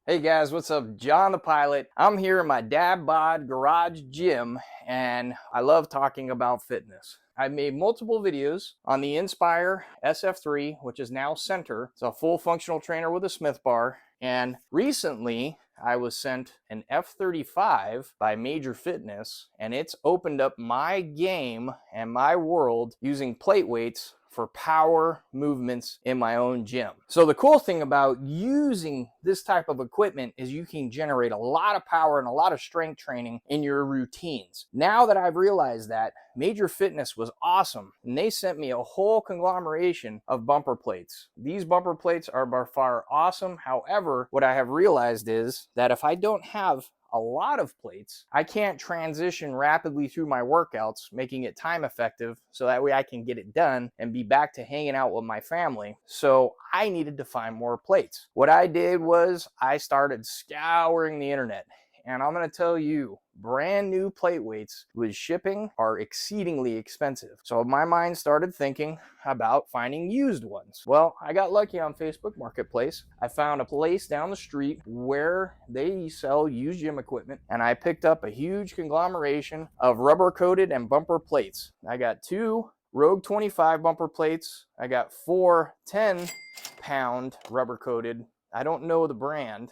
Hey guys, what's up? John the Pilot. I'm here in my dad bod garage gym and I love talking about fitness. I've made multiple videos on the Inspire SF3, which is now Center. It's a full functional trainer with a Smith bar. And recently I was sent an F35 by Major Fitness, and it's opened up my game and my world using plate weights for power movements in my own gym. So the cool thing about using this type of equipment is you can generate a lot of power and a lot of strength training in your routines. Now that I've realized that, Major Fitness was awesome, and they sent me a whole conglomeration of bumper plates. These bumper plates are by far awesome. However, what I have realized is that if I don't have a lot of plates, I can't transition rapidly through my workouts, making it time effective so that way I can get it done and be back to hanging out with my family. So I needed to find more plates. What I did was I started scouring the internet, and I'm going to tell you, brand new plate weights with shipping are exceedingly expensive. So my mind started thinking about finding used ones. Well, I got lucky on Facebook Marketplace. I found a place down the street where they sell used gym equipment, and I picked up a huge conglomeration of rubber coated and bumper plates. I got 2 Rogue 25 bumper plates. I got 4 10-pound rubber coated. I don't know the brand.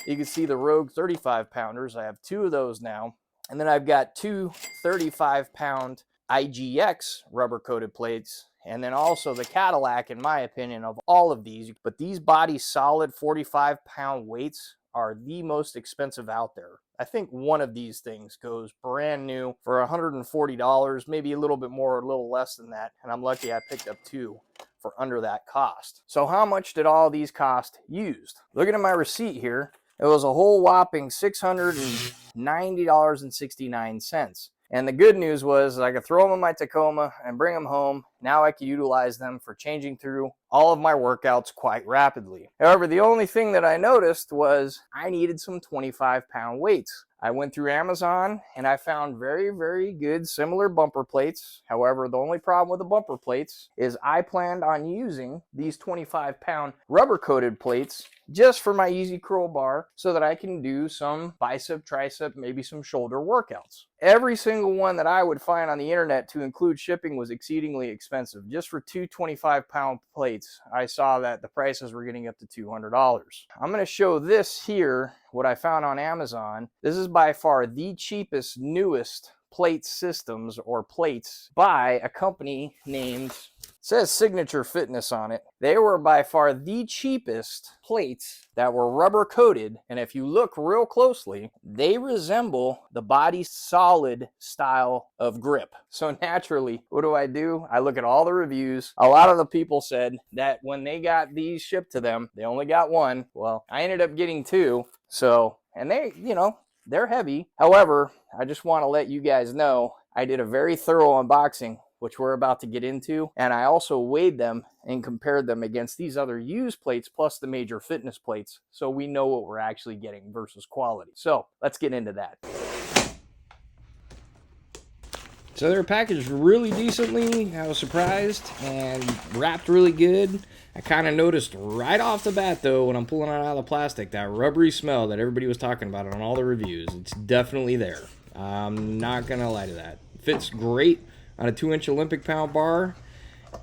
You can see the Rogue 35 pounders. I have 2 of those now. And then I've got 2 35-pound IGX rubber coated plates. And then also the Cadillac, in my opinion, of all of these. But these body solid 45-pound weights are the most expensive out there. I think one of these things goes brand new for $140, maybe a little bit more, a little less than that. And I'm lucky I picked up 2 for under that cost. So how much did all these cost used? Looking at my receipt here, it was a whole whopping $690.69. And the good news was I could throw them in my Tacoma and bring them home. Now I could utilize them for changing through all of my workouts quite rapidly. However, the only thing that I noticed was I needed some 25-pound weights. I went through Amazon and I found very, very good similar bumper plates. However, the only problem with the bumper plates is I planned on using these 25-pound rubber coated plates just for my easy curl bar so that I can do some bicep, tricep, maybe some shoulder workouts. Every single one that I would find on the internet to include shipping was exceedingly expensive. Just for 2 25-pound plates, I saw that the prices were getting up to $200. I'm going to show this here, what I found on Amazon. This is by far the cheapest, newest plate systems or plates by a company named, says Signature Fitness on it. They were by far the cheapest plates that were rubber coated, and if you look real closely, they resemble the body solid style of grip. So naturally, what do? I look at all the reviews. A lot of the people said that when they got these shipped to them, they only got 1. Well, I ended up getting 2. So, and they, they're heavy. However, I just want to let you guys know I did a very thorough unboxing, which we're about to get into, and I also weighed them and compared them against these other used plates plus the Major Fitness plates, so we know what we're actually getting versus quality. So let's get into that. So they're packaged really decently. I was surprised, and wrapped really good. I kind of noticed right off the bat, though, when I'm pulling it out of the plastic, that rubbery smell that everybody was talking about on all the reviews. It's definitely there. I'm not going to lie to that. Fits great on a 2-inch Olympic pound bar.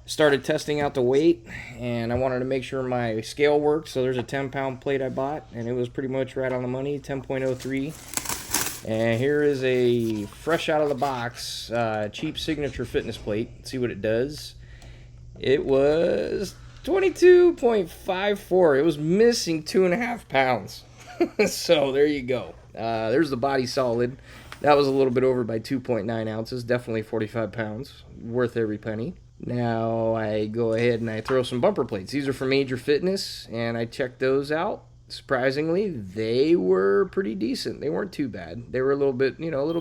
Started testing out the weight, and I wanted to make sure my scale worked. So there's a 10-pound plate I bought, and it was pretty much right on the money, 10.03. And here is a fresh out of the box cheap Signature Fitness plate. Let's see what it does. It was 22.54. It was missing 2.5 pounds. So there you go. There's the body solid. That was a little bit over by 2.9 ounces. Definitely 45 pounds. Worth every penny. Now I go ahead and I throw some bumper plates. These are from Major Fitness, and I checked those out. Surprisingly, they were pretty decent. They weren't too bad. They were a little bit,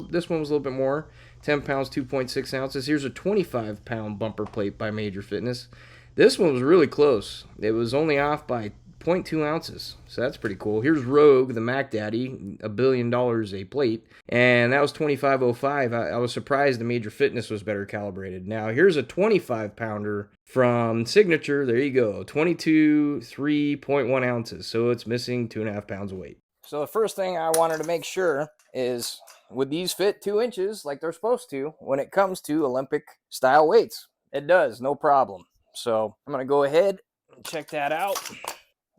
this one was a little bit more. 10 pounds, 2.6 ounces. Here's a 25-pound bumper plate by Major Fitness. This one was really close. It was only off by 0.2 ounces. So that's pretty cool. Here's Rogue, the Mac Daddy, $1 billion a plate. And that was 2505. I was surprised the Major Fitness was better calibrated. Now here's a 25 pounder from Signature. There you go. 22, 3.1 ounces. So it's missing 2.5 pounds of weight. So the first thing I wanted to make sure is, would these fit 2 inches like they're supposed to when it comes to Olympic style weights? It does, no problem. So I'm going to go ahead and check that out.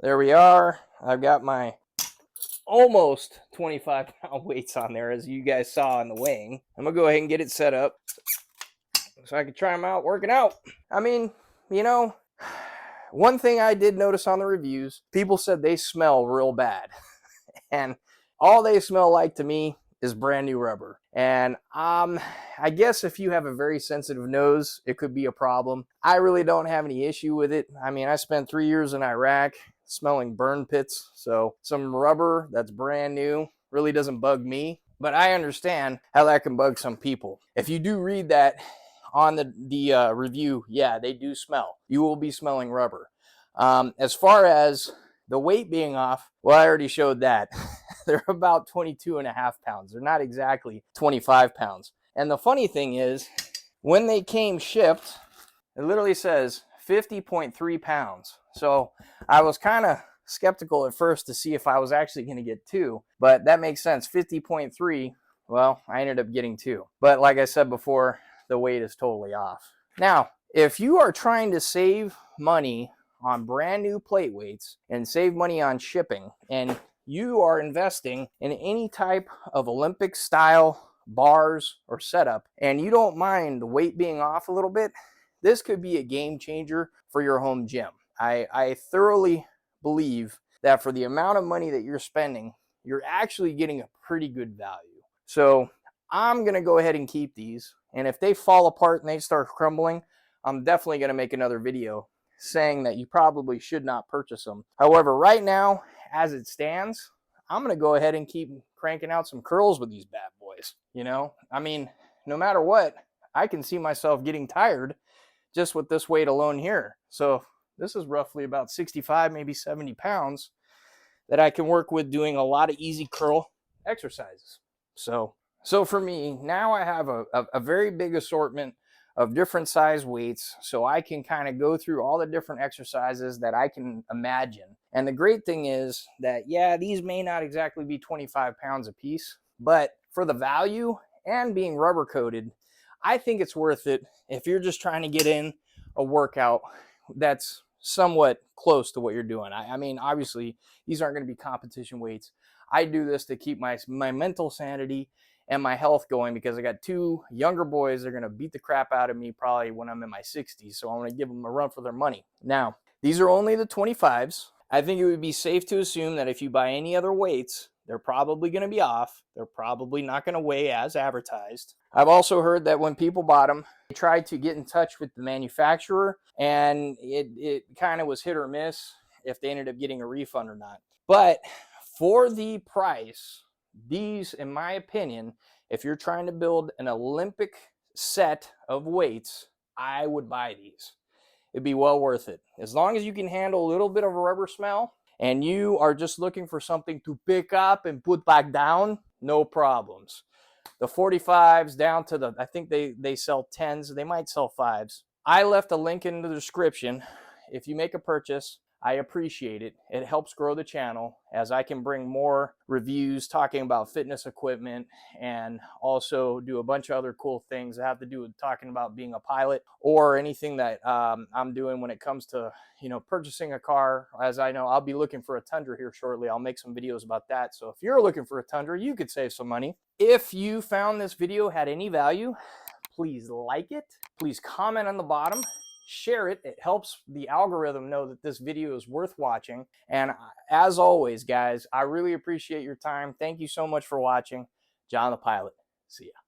There we are. I've got my almost 25-pound weights on there, as you guys saw in the weighing. I'm going to go ahead and get it set up so I can try them out working out. I mean, you know, one thing I did notice on the reviews, people said they smell real bad. And all they smell like to me is brand new rubber. And I guess if you have a very sensitive nose, it could be a problem. I really don't have any issue with it. I mean, I spent 3 years in Iraq smelling burn pits, so some rubber that's brand new really doesn't bug me. But I understand how that can bug some people. If you do read that on the review, yeah, they do smell. You will be smelling rubber. As far as the weight being off, well, I already showed that. They're about 22.5 pounds. They're not exactly 25 pounds. And the funny thing is, when they came shipped, it literally says 50.3 pounds. So I was kind of skeptical at first to see if I was actually going to get 2, but that makes sense. 50.3, well, I ended up getting 2. But like I said before, the weight is totally off. Now, if you are trying to save money on brand new plate weights and save money on shipping, and you are investing in any type of Olympic style bars or setup, and you don't mind the weight being off a little bit, this could be a game changer for your home gym. I thoroughly believe that for the amount of money that you're spending, you're actually getting a pretty good value. So I'm going to go ahead and keep these. And if they fall apart and they start crumbling, I'm definitely going to make another video saying that you probably should not purchase them. However, right now, as it stands, I'm going to go ahead and keep cranking out some curls with these bad boys. You know, I mean, no matter what, I can see myself getting tired just with this weight alone here. So this is roughly about 65, maybe 70 pounds that I can work with doing a lot of easy curl exercises. So for me, now I have a very big assortment of different size weights, so I can kind of go through all the different exercises that I can imagine. And the great thing is that, yeah, these may not exactly be 25 pounds a piece, but for the value and being rubber coated, I think it's worth it if you're just trying to get in a workout that's somewhat close to what you're doing. I mean, obviously, these aren't going to be competition weights. I do this to keep my mental sanity and my health going, because I got 2 younger boys that are going to beat the crap out of me probably when I'm in my 60s. So I want to give them a run for their money. Now, these are only the 25s. I think it would be safe to assume that if you buy any other weights, they're probably going to be off. They're probably not going to weigh as advertised. I've also heard that when people bought them, they tried to get in touch with the manufacturer, and it kind of was hit or miss if they ended up getting a refund or not. But for the price, these, in my opinion, if you're trying to build an Olympic set of weights, I would buy these. It'd be well worth it. As long as you can handle a little bit of a rubber smell and you are just looking for something to pick up and put back down, no problems. The 45s down to the, I think they sell 10s. They might sell 5s. I left a link in the description. If you make a purchase, I appreciate it. It helps grow the channel as I can bring more reviews talking about fitness equipment, and also do a bunch of other cool things that have to do with talking about being a pilot, or anything that I'm doing when it comes to, you know, purchasing a car. As I know, I'll be looking for a Tundra here shortly. I'll make some videos about that. So if you're looking for a Tundra, you could save some money. If you found this video had any value, please like it. Please comment on the bottom. Share it. It helps the algorithm know that this video is worth watching. And as always, guys, I really appreciate your time. Thank you so much for watching. John the Pilot. See ya.